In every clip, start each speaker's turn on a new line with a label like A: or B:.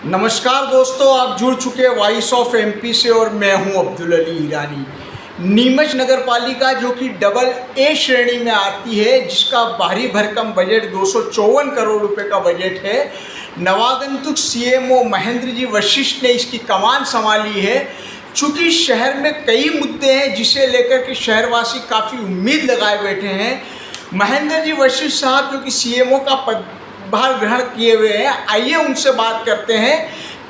A: नमस्कार दोस्तों, आप जुड़ चुके वॉइस ऑफ एमपी से और मैं हूं अब्दुल अली ईरानी। नीमच नगर पालिका जो कि डबल ए श्रेणी में आती है, जिसका भारी भरकम बजट 254 करोड़ रुपए का बजट है। नवागंतुक सीएमओ महेंद्र जी वशिष्ठ ने इसकी कमान संभाली है। चूँकि शहर में कई मुद्दे हैं जिसे लेकर के शहरवासी काफ़ी उम्मीद लगाए बैठे हैं। महेंद्र जी वशिष्ठ साहब जो कि सीएमओ का पदभार ग्रहण किए हुए हैं, आइए उनसे बात करते हैं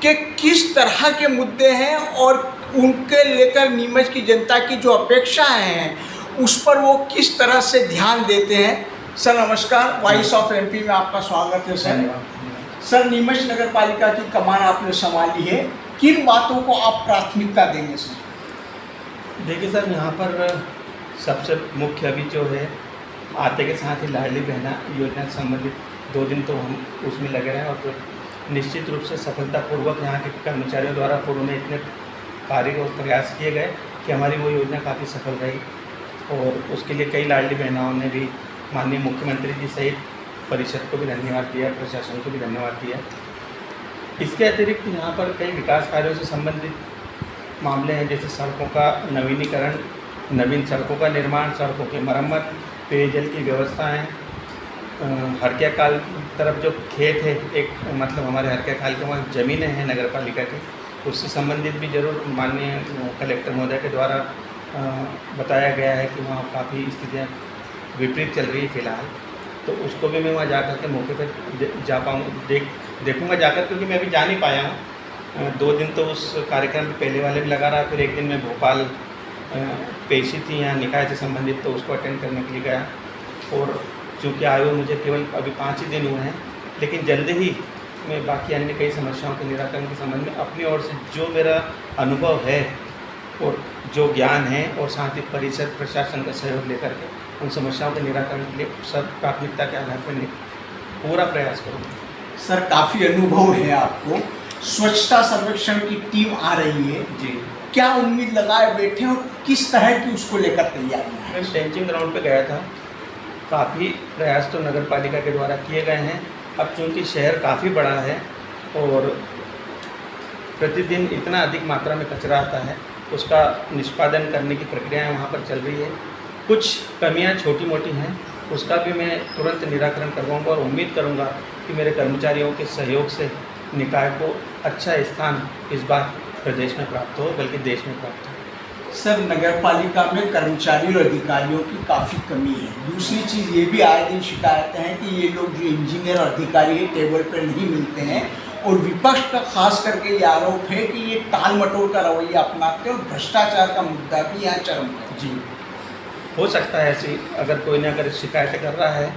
A: कि किस तरह के मुद्दे हैं और उनके लेकर नीमच की जनता की जो अपेक्षाएं हैं उस पर वो किस तरह से ध्यान देते हैं। सर नमस्कार, वॉइस ऑफ एमपी में आपका स्वागत है। सर नीमच नगर पालिका की कमान आपने संभाली है, किन बातों को आप प्राथमिकता देंगे सर?
B: देखिए सर, यहाँ पर सबसे मुख्य अभी जो है आते के साथ ही लाडली बहना योजना से संबंधित 2 दिन तो हम उसमें लगे रहे और फिर निश्चित रूप से सफलतापूर्वक यहाँ के कर्मचारियों द्वारा पूर्व में इतने कार्य और प्रयास किए गए कि हमारी वो योजना काफ़ी सफल रही। और उसके लिए कई लाडली बहनाओं ने भी माननीय मुख्यमंत्री जी सहित परिषद को भी धन्यवाद दिया, प्रशासन को भी धन्यवाद दिया। इसके अतिरिक्त यहाँ पर कई विकास कार्यों से संबंधित मामले हैं, जैसे सड़कों का नवीनीकरण, नवीन सड़कों का निर्माण, सड़कों की मरम्मत, पेयजल की व्यवस्थाएँ। हरकिया काल तरफ जो खेत है, एक मतलब हमारे हरकिया काल के वहाँ ज़मीनें हैं नगर पालिका की, उससे संबंधित भी जरूर माननीय कलेक्टर महोदय के द्वारा बताया गया है कि वहाँ काफ़ी स्थितियाँ विपरीत चल रही है फ़िलहाल। तो उसको भी मैं वहाँ जाकर के मौके पर जा देखूँगा जाकर, क्योंकि मैं अभी जा नहीं पाया हूँ। 2 दिन तो उस कार्यक्रम में पहले वाले भी लगा रहा, फिर एक दिन मैं भोपाल पेशी थी यहाँ निकाय से संबंधित, तो उसको अटेंड करने के लिए गया। और चूँकि आए हुए मुझे केवल अभी 5 ही दिन हुए हैं, लेकिन जल्द ही मैं बाकी अन्य कई समस्याओं के निराकरण के संबंध में अपनी ओर से जो मेरा अनुभव है और जो ज्ञान है और साथ ही परिषद प्रशासन का सहयोग लेकर के उन समस्याओं के निराकरण के लिए सब प्राथमिकता के आधार पर पूरा प्रयास करूँगा।
A: सर काफ़ी अनुभव है आपको, स्वच्छता सर्वेक्षण की टीम आ रही है
B: जी, क्या
A: क्या उम्मीद लगाए बैठे और किस तरह की उसको लेकर तैयारियां हैं?
B: मैं टेंचिंग ग्राउंड पे गया था, काफ़ी प्रयास तो नगर पालिका के द्वारा किए गए हैं। अब चूँकि शहर काफ़ी बड़ा है और प्रतिदिन इतना अधिक मात्रा में कचरा आता है, उसका निष्पादन करने की प्रक्रियाएं वहाँ पर चल रही है। कुछ कमियां छोटी मोटी हैं, उसका भी मैं तुरंत निराकरण करवाऊँगा और उम्मीद करूँगा कि मेरे कर्मचारियों के सहयोग से निकाय को अच्छा स्थान इस बार प्रदेश में प्राप्त हो, बल्कि देश में प्राप्त हो।
A: सर नगर पालिका में कर्मचारियों और अधिकारियों की काफ़ी कमी है। दूसरी चीज़ ये भी आए दिन शिकायतें हैं कि ये लोग जो इंजीनियर और अधिकारी है टेबल पर नहीं मिलते हैं, और विपक्ष का खास करके ये आरोप है कि ये टाल मटोल का रवैया अपनाते हैं और भ्रष्टाचार का मुद्दा भी यहाँ चरम पर।
B: जी, हो सकता है ऐसी, अगर कोई ना अगर शिकायतें कर रहा है,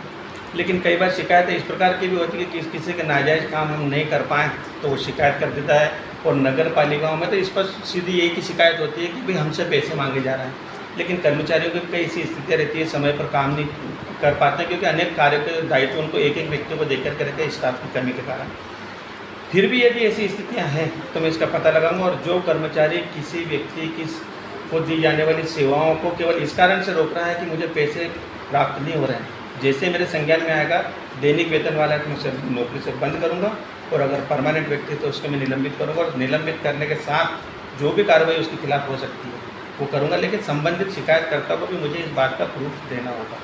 B: लेकिन कई बार शिकायतें इस प्रकार की भी होती है कि किसी के नाजायज़ काम हम नहीं कर पाएँ तो वो शिकायत कर देता है। और नगर पालिकाओं में तो इस पर सीधी यही की शिकायत होती है कि भाई हमसे पैसे मांगे जा रहे हैं, लेकिन कर्मचारियों की कई ऐसी स्थितियाँ रहती है, समय पर काम नहीं कर पाते हैं, क्योंकि अनेक कार्यों के दायित्व उनको एक एक व्यक्ति को देकर के रखते हैं स्टाफ की कमी के कारण। फिर भी यदि ऐसी स्थितियाँ हैं तो मैं इसका पता लगाऊंगा, और जो कर्मचारी किसी व्यक्ति की को दी जाने वाली सेवाओं को केवल इस कारण से रोक रहा है कि मुझे पैसे प्राप्त नहीं हो रहे हैं, जैसे मेरे संज्ञान में आएगा दैनिक वेतन वाला तो मैं उसे नौकरी से बंद करूंगा, और अगर परमानेंट व्यक्ति तो उसको मैं निलंबित करूंगा, और निलंबित करने के साथ जो भी कार्रवाई उसके खिलाफ हो सकती है वो करूंगा, लेकिन संबंधित शिकायतकर्ता को भी मुझे इस बात का प्रूफ देना होगा।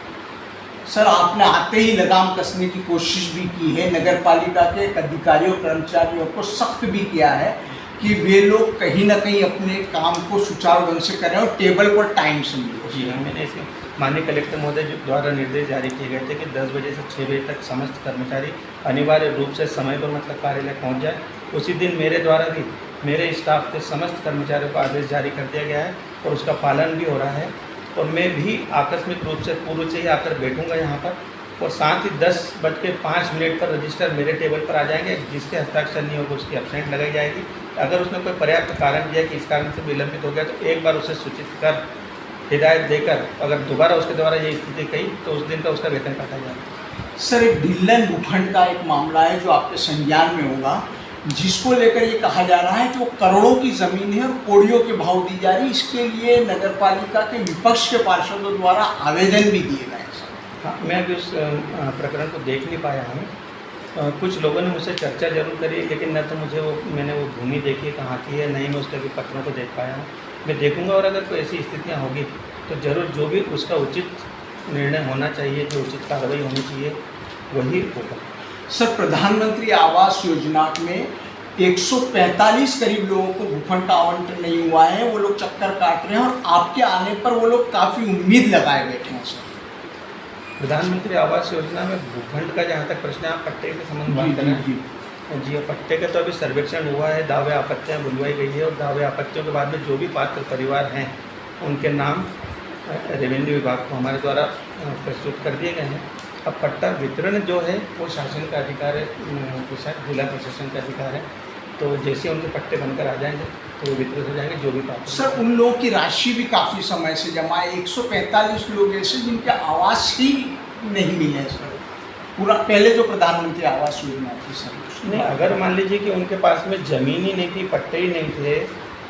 A: सर आपने आते ही लगाम कसने की कोशिश भी की है, नगर पालिका के अधिकारियों कर्मचारियों को सख्त भी किया है कि वे लोग कहीं ना कहीं अपने काम को सुचारू ढंग से करें और टेबल पर टाइम से मिले।
B: जी हाँ, मैंने इसके माननीय कलेक्टर महोदय द्वारा निर्देश जारी किए गए थे कि 10 बजे से 6 बजे तक समस्त कर्मचारी अनिवार्य रूप से समय पर मतलब कार्यालय पहुंच जाए। उसी दिन मेरे द्वारा भी मेरे स्टाफ के समस्त कर्मचारियों को आदेश जारी कर दिया गया है और उसका पालन भी हो रहा है। और मैं भी आकस्मिक रूप से पूर्व से ही आकर बैठूंगा यहाँ पर, और साथ ही 10:05 पर रजिस्टर मेरे टेबल पर आ जाएंगे। जिसके हस्ताक्षर नहीं होगा उसकी एब्सेंट लगाई जाएगी। अगर उसने कोई पर्याप्त कारण दिया कि इस कारण से विलंबित हो गया तो एक बार उसे सूचित कर हिदायत देकर अगर दोबारा उसके द्वारा ये स्थिति कही तो उस दिन का उसका वेतन काटा जाएगा।
A: सर एक ढिल्लन भूखंड का एक मामला है जो आपके संज्ञान में होगा, जिसको लेकर ये कहा जा रहा है कि वो करोड़ों की ज़मीन है और कोड़ियों के भाव दी जा रही। इसके लिए नगर पालिका के विपक्ष के पार्षदों द्वारा आवेदन भी दिए गए हैं।
B: हाँ, मैं अभी उस प्रकरण को देख नहीं पाया हूँ, कुछ लोगों ने मुझसे चर्चा जरूर करी, लेकिन न तो मैंने वो भूमि देखी है कहाँ की है, नहीं मैं उसके अभी पत्रों को देख पाया हूँ। मैं देखूंगा और अगर कोई ऐसी स्थितियाँ होगी तो ज़रूर जो भी उसका उचित निर्णय होना चाहिए, जो उचित कार्रवाई होनी चाहिए वही होगा।
A: सर, प्रधानमंत्री आवास योजना में 145 करीब लोगों को भूखंड का आवंटन नहीं हुआ है, वो लोग चक्कर काट रहे हैं और आपके आने पर वो लोग काफ़ी उम्मीद लगाए बैठे हैं सर।
B: प्रधानमंत्री आवास योजना में भूखंड का जहाँ तक प्रश्न है, आप पट्टे के संबंध में बात कर रहे हैं। जी, पट्टे का तो अभी सर्वेक्षण हुआ है, दावे आपत्तियाँ बुलवाई गई है और दावे आपत्तियों के बाद में जो भी पात्र परिवार हैं उनके नाम रेवेन्यू विभाग को हमारे द्वारा प्रस्तुत कर दिए गए हैं। अब पट्टा वितरण जो है वो शासन का अधिकार है, जिला प्रशासन का अधिकार है। तो जैसे उनके पट्टे बनकर आ जाएंगे तो वो वितरित हो जाएंगे जो भी पात्र।
A: सर, उन लोगों की राशि भी काफ़ी समय से जमा है। 145 लोग ऐसे जिनके आवास ही नहीं मिले हैं सर, पूरा पहले जो प्रधानमंत्री आवास योजना थी सर।
B: नहीं, अगर मान लीजिए कि उनके पास में ज़मीन ही नहीं थी, पट्टे ही नहीं थे,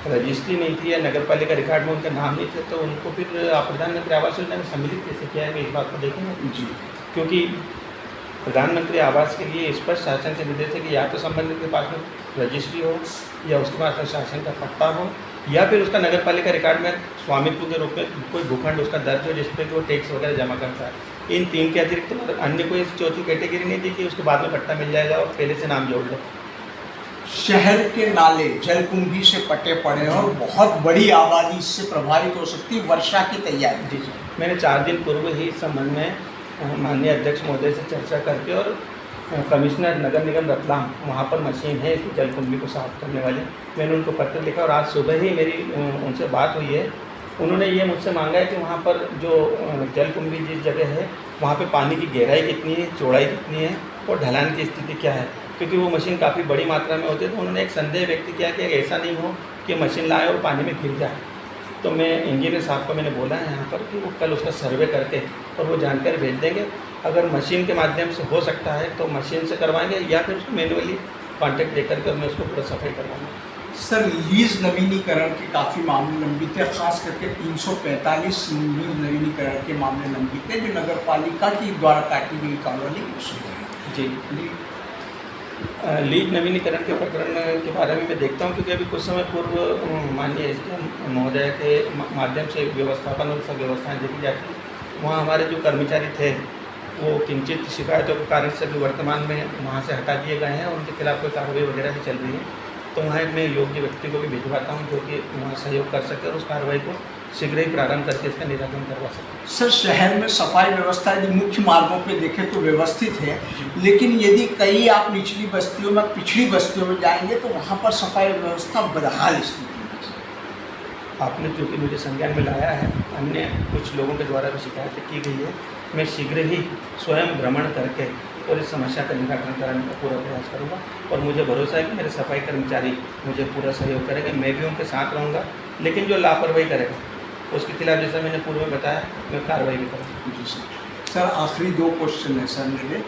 B: रजिस्ट्री नहीं थी या नगर पालिका रिकॉर्ड में उनका नाम नहीं थे, तो उनको फिर प्रधानमंत्री आवास योजना में सम्मिलित कैसे किया है, इस बात को देखेंगे
A: जी।
B: क्योंकि प्रधानमंत्री आवास के लिए स्पष्ट शासन से निर्देश है कि या तो संबंधित के पास में रजिस्ट्री हो या उसके पास में शासन का पट्टा हो या फिर उसका नगर पालिका रिकॉर्ड में स्वामित्व के रूप में कोई भूखंड उसका दर्ज हो जिस पर कि वो टैक्स वगैरह जमा करता है। इन तीन के अतिरिक्त तो अन्य कोई चौथी कैटेगरी नहीं थी कि उसके बाद में पट्टा मिल जाएगा और पहले से नाम जोड़ लो।
A: शहर के नाले जलकुंभी से पटे पड़े हैं और बहुत बड़ी आबादी इससे प्रभावित हो सकती है। वर्षा की तैयारी
B: जी, मैंने 4 दिन पूर्व ही इस संबंध में माननीय अध्यक्ष महोदय से चर्चा करके और कमिश्नर नगर निगम रतलाम, वहाँ पर मशीन है इसकी जलकुंभी को साफ करने वाले, मैंने उनको पत्र लिखा और आज सुबह ही मेरी उनसे बात हुई है। उन्होंने ये मुझसे मांगा है कि वहाँ पर जो जलकुंभी जिस जगह है वहाँ पे पानी की गहराई कितनी है, चौड़ाई कितनी है और ढलान की स्थिति क्या है, क्योंकि वो मशीन काफ़ी बड़ी मात्रा में होती है। तो उन्होंने एक संदेह व्यक्त किया कि ऐसा नहीं हो कि मशीन लाए और पानी में गिर जाए। तो मैं इंजीनियर साहब को मैंने बोला है यहाँ पर कि वो कल उसका सर्वे करके और वो जानकारी भेज देंगे। अगर मशीन के माध्यम से हो सकता है तो मशीन से करवाएंगे या फिर उसको मैनुअली कॉन्टेक्ट दे करके मैं उसको पूरा सफाई करवाऊँगा।
A: सर, लीज नवीनीकरण के काफ़ी मामले लंबित है, खास करके 345 लीज नवीनीकरण के मामले लंबित है जो नगर पालिका की द्वारा काटी गई कॉलोनी उसमें है।
B: जी, लीज नवीनीकरण के प्रकरण के बारे में मैं देखता हूँ क्योंकि अभी कुछ समय पूर्व माननीय एसडीएम महोदय के माध्यम से व्यवस्थापन और सब व्यवस्थाएँ देखी जाती हैं। वहाँ हमारे जो कर्मचारी थे वो किंचित शिकायतों के कारण से भी वर्तमान में वहाँ से हटा दिए गए हैं और उनके खिलाफ कोई कार्रवाई वगैरह भी चल रही है। तो वहाँ मैं योग्य व्यक्ति को भी भिजवाता हूँ जो कि वहाँ सहयोग कर सके और उस कार्रवाई को शीघ्र ही प्रारंभ करके इसका निराकरण करवा सके।
A: सर, शहर में सफाई व्यवस्था यदि मुख्य मार्गों पे देखें तो व्यवस्थित है, लेकिन यदि कई आप निचली बस्तियों में, पिछड़ी बस्तियों में जाएंगे तो वहाँ पर सफाई व्यवस्था बदहाल स्थिति में है।
B: आपने जो कि मुझे संज्ञान में लाया है, अन्य कुछ लोगों के द्वारा भी शिकायतें की गई है। मैं शीघ्र ही स्वयं भ्रमण करके और इस समस्या का निराकरण कराने का पूरा प्रयास करूँगा और मुझे भरोसा है कि मेरे सफाई कर्मचारी मुझे पूरा सहयोग करेंगे। मैं भी उनके साथ रहूँगा, लेकिन जो लापरवाही करेगा उसके खिलाफ जैसा मैंने पूर्व में बताया मैं कार्रवाई भी करूँगा।
A: जी सर, आखिरी 2 क्वेश्चन है सर मेरे।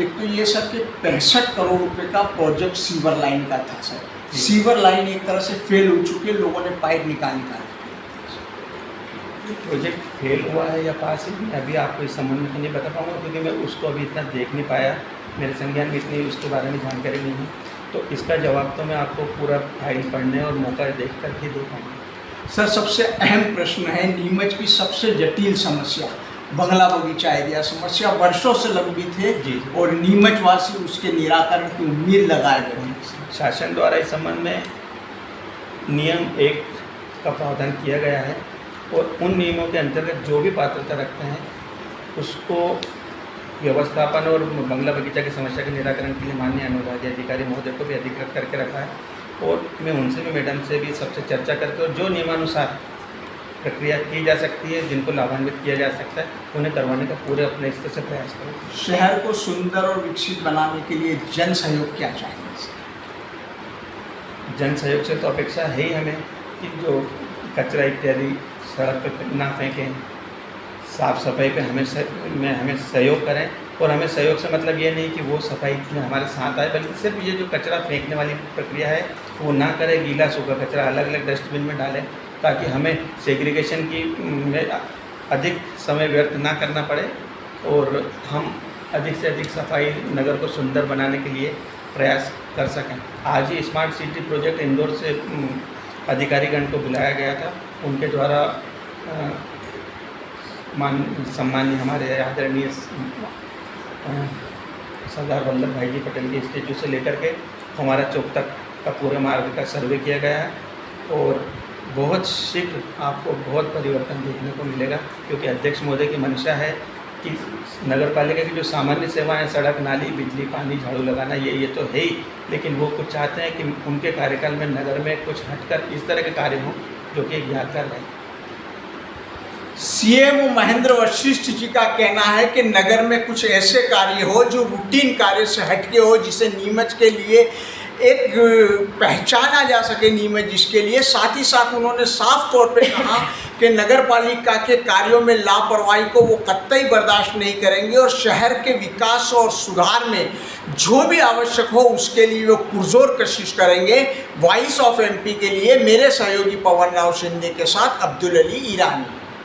A: एक तो ये सर कि 65 करोड़ रुपए का प्रोजेक्ट सीवर लाइन का था सर, सीवर लाइन एक तरह से फेल हो चुकी है, लोगों ने पाइप निकाल
B: प्रोजेक्ट फेल हुआ है या पास है मैं अभी आपको इस संबंध में नहीं बता पाऊँगा क्योंकि मैं उसको अभी इतना देख नहीं पाया, मेरे संज्ञान में इतनी उसके बारे में जानकारी नहीं है। तो इसका जवाब तो मैं आपको पूरा फाइल पढ़ने और मौका देख कर के दे पाऊँगा।
A: सर, सबसे अहम प्रश्न है नीमच की सबसे जटिल समस्या बंगला बगीचा एरिया समस्या वर्षों से लंबित है
B: जी।
A: और नीमच वासी उसके निराकरण की उम्मीद लगाए गए हैं।
B: शासन द्वारा इस संबंध में नियम 1 का प्रावधान किया गया है और उन नियमों के अंतर्गत जो भी पात्रता रखते हैं उसको व्यवस्थापन और बंगला बगीचा की समस्या के निराकरण के लिए माननीय अनुविभागीय अधिकारी महोदय को भी अधिकृत करके रखा है और मैं उनसे भी मैडम से भी सबसे चर्चा करके और जो नियमानुसार प्रक्रिया की जा सकती है, जिनको लाभान्वित किया जा सकता है, उन्हें करवाने का पूरे अपने स्तर से प्रयास करें।
A: शहर को सुंदर और विकसित बनाने के लिए जन सहयोग क्या चाहिए?
B: जन सहयोग से तो अपेक्षा है ही हमें कि जो कचरा इत्यादि सड़क पर ना फेंकें, साफ़ सफाई पे हमें सहयोग करें और हमें सहयोग से मतलब ये नहीं कि वो सफाई में हमारे साथ आए, बल्कि सिर्फ ये जो कचरा फेंकने वाली प्रक्रिया है वो ना करें, गीला सूखा कचरा अलग अलग डस्टबिन में डालें ताकि हमें सेग्रीगेशन की में अधिक समय व्यर्थ ना करना पड़े और हम अधिक से अधिक सफाई नगर को सुंदर बनाने के लिए प्रयास कर सकें। आज ही स्मार्ट सिटी प्रोजेक्ट इंदौर से अधिकारीगण को बुलाया गया था। उनके द्वारा सम्मान्य हमारे आदरणीय सरदार वल्लभ भाई जी पटेल के स्टेचू से लेकर के हमारा चौक तक का पूरे मार्ग का सर्वे किया गया है और बहुत शीघ्र आपको बहुत परिवर्तन देखने को मिलेगा, क्योंकि अध्यक्ष महोदय की मंशा है कि नगर पालिका की जो सामान्य सेवाएं, सड़क, नाली, बिजली, पानी, झाड़ू लगाना, ये तो है ही, लेकिन वो कुछ चाहते हैं कि उनके कार्यकाल में नगर में कुछ हटकर इस तरह के कार्य हों जो कि एक यादगार रहे।
A: सीएम महेंद्र वशिष्ठ जी का कहना है कि नगर में कुछ ऐसे कार्य हो जो रूटीन कार्य से हटके हो, जिसे नीमच के लिए एक पहचाना जा सके नीमच जिसके लिए। साथ ही साथ उन्होंने साफ तौर पे कहा कि नगर पालिका के कार्यों में लापरवाही को वो कतई बर्दाश्त नहीं करेंगे और शहर के विकास और सुधार में जो भी आवश्यक हो उसके लिए वो पुरजोर कोशिश करेंगे। वॉइस ऑफ एमपी के लिए मेरे सहयोगी पवन राव शिंदे के साथ अब्दुल अली ईरानी।